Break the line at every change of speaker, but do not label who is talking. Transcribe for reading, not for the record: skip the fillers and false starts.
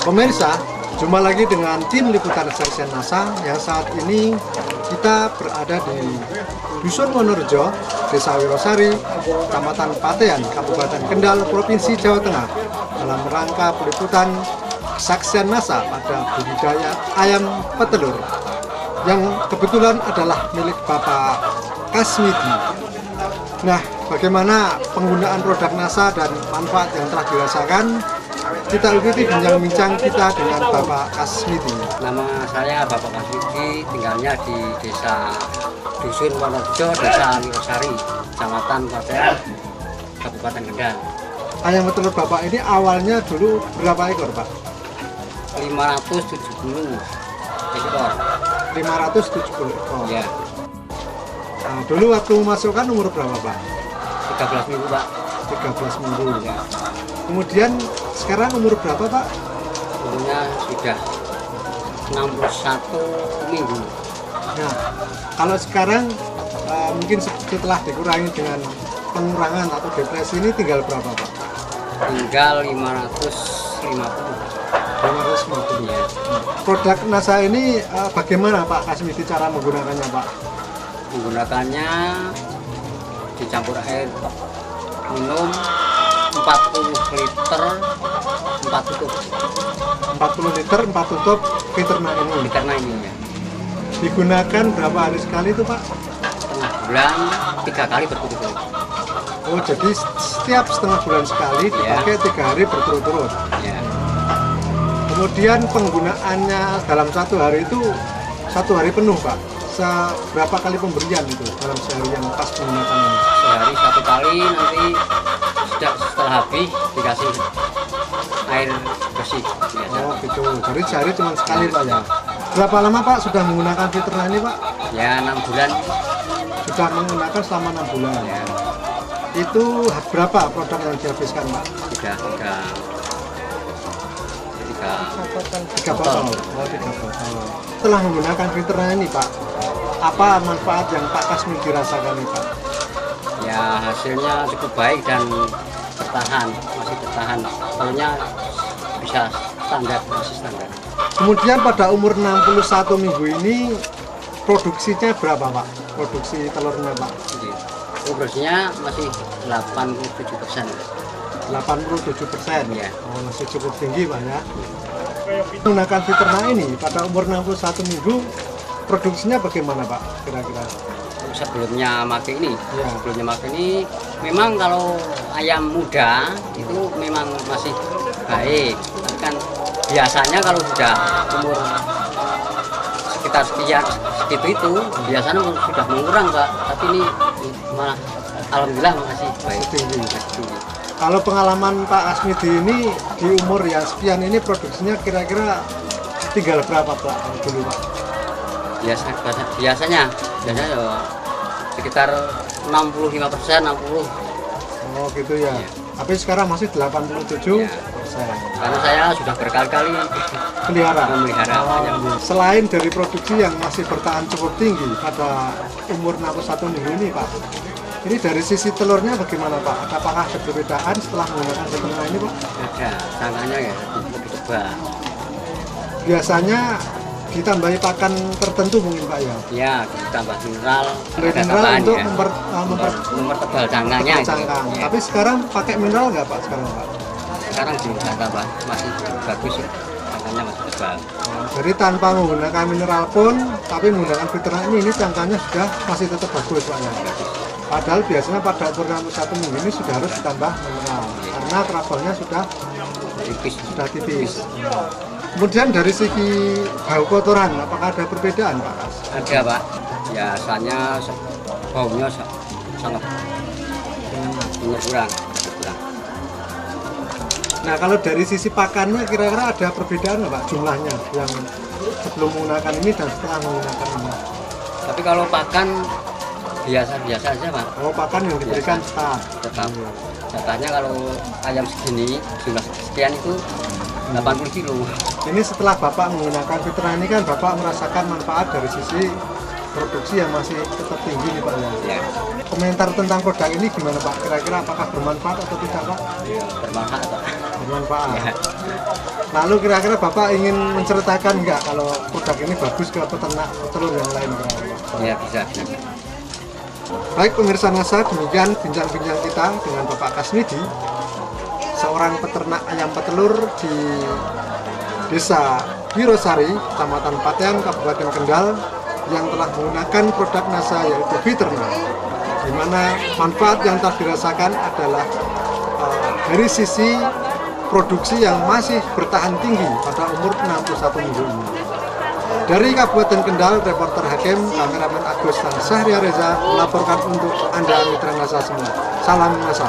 Pemirsa, jumpa lagi dengan tim liputan Saksian NASA yang saat ini kita berada di Dusun Wonorejo, Desa Wirosari, Kecamatan Patean, Kabupaten Kendal, Provinsi Jawa Tengah, dalam rangka peliputan Saksian NASA pada budidaya ayam petelur yang kebetulan adalah milik Bapak Kasmidi. Nah, bagaimana penggunaan produk NASA dan manfaat yang telah dirasakan? Kita ikuti bincang-bincang kita dengan Bapak Kasmidi.
Nama saya Bapak Kasmidi, tinggalnya di Desa Dusun Wonorejo, Desa Wirosari, Kecamatan Patean, Kabupaten Kendal.
Ayam petelur Bapak ini awalnya dulu berapa ekor, Pak?
570 ekor.
570 ekor.
Ya,
Nah, dulu waktu memasukkan umur berapa, Pak?
13 minggu, Pak.
13 minggu.
Ya,
Kemudian sekarang umur berapa, Pak?
umurnya sudah 61 minggu.
Nah, kalau sekarang mungkin setelah dikurangi dengan pengurangan atau depresi ini tinggal berapa, Pak?
Tinggal 550.
550.
Ya,
Produk NASA ini bagaimana Pak Kasmidi cara menggunakannya, Pak?
menggunakannya dicampur air minum 40 liter 4 tutup
40 liter 4 tutup filternya ini.
karena ini ya.
Digunakan berapa hari sekali itu, Pak?
Setengah bulan 3 kali berturut-turut.
Oh, jadi setiap setengah bulan sekali dipakai 3 hari berturut-turut.
Ya,
Kemudian penggunaannya dalam 1 hari itu 1 hari penuh, Pak. Seberapa kali pemberian itu dalam sehari yang pas menggunakan ini?
sehari 1 kali, nanti setelah habis dikasih air bersih biasa.
Oh gitu, jadi sehari cuma sekali, Pak, ya. Berapa lama, Pak, sudah menggunakan filternya ini, Pak?
Ya 6 bulan.
Sudah menggunakan selama 6 bulan.
Ya,
Itu berapa produk yang dihabiskan, Pak?
tiga
3 botol. Oh, 3 botol. Setelah menggunakan filternya ini, Pak, apa manfaat yang Pak Kasmidi rasakan ini, Pak?
ya hasilnya cukup baik dan bertahan, masih bertahan. Telurnya bisa standar, masih standar.
Kemudian pada umur 61 minggu ini produksinya berapa, Pak? Produksi telurnya, Pak?
Jadi, progresnya masih 87%.
87%.
Ya.
Oh, masih cukup tinggi, Pak, ya. Menggunakan filternya ini pada umur 61 minggu produksinya bagaimana, Pak? Kira-kira?
Sebelumnya pakai ini,
Ya.
sebelumnya pakai ini, memang kalau ayam muda itu memang masih baik. Tapi kan biasanya kalau sudah umur sekitar segitu itu biasanya sudah mengurang, Pak. Tapi ini malah alhamdulillah masih baik,
Tinggi.
masih tinggi.
Kalau pengalaman Pak Kasmidi ini di umur yang sekian ini produksinya kira-kira tinggal berapa, Pak, dulu, Pak?
Biasanya ya, sekitar 65%, 60.
Oh gitu ya.
Iya.
Tapi sekarang masih 87%.
Karena saya sudah berkali-kali
Pelihara.
memelihara ayam.
Selain dari produksi yang masih bertahan cukup tinggi pada umur 61 minggu ini, Pak, ini dari sisi telurnya bagaimana, Pak? Apakah ada perbedaan setelah menggunakan filternya ini, Pak?
Ada tangannya ya lebih tebal.
Biasanya ditambahi pakan tertentu mungkin, Pak, ya?
Ya, ditambah mineral,
Ada
ada
mineral
tambahan
untuk
ya. Mempertebal tangannya.
tebal cangkang.
Ya.
Tapi sekarang pakai mineral nggak, Pak, sekarang, Pak?
Sekarang juga tambah, masih bagus ya, tangannya masih tebal.
Jadi tanpa menggunakan mineral pun, tapi menggunakan filternya ini cangkangnya sudah masih tetap bagus, Pak, ya? Padahal biasanya pada umur 61 minggu ini sudah harus ditambah mineral karena krabolnya sudah
Tipis.
tipis. Kemudian dari segi bau kotoran, apakah ada perbedaan, Pak?
Ada, Pak. Biasanya baunya sangat kurang.
Nah, kalau dari sisi pakannya kira-kira ada perbedaan nggak, Pak, jumlahnya yang sebelum menggunakan ini dan setelah menggunakan ini?
Tapi kalau pakan biasa-biasa aja, Pak.
Oh, pakan yang diberikan start.
Tetap. Contohnya kalau ayam segini, jumlah sekian itu 80 kilo.
Ini setelah Bapak menggunakan filter ini kan Bapak merasakan manfaat dari sisi produksi yang masih tetap tinggi nih, Pak, ya.
Ya,
Komentar tentang produk ini gimana, Pak? Kira-kira apakah bermanfaat atau tidak, Pak?
bermanfaat, Pak.
bermanfaat.
Ya,
Lalu kira-kira Bapak ingin menceritakan nggak kalau produk ini bagus ke peternak petelur yang lain?
ya bisa.
Baik pemirsa NASA, demikian bincang-bincang kita dengan Bapak Kasmidi, seorang peternak ayam petelur di Desa Wirosari, Kecamatan Patean, Kabupaten Kendal, yang telah menggunakan produk NASA yaitu Viterna, di mana manfaat yang telah dirasakan adalah dari sisi produksi yang masih bertahan tinggi pada umur 61 minggu ini. Dari Kabupaten Kendal, reporter Hakim, kameramen Agus dan Syahria Reza melaporkan untuk Anda mitra NASA semua. Salam NASA.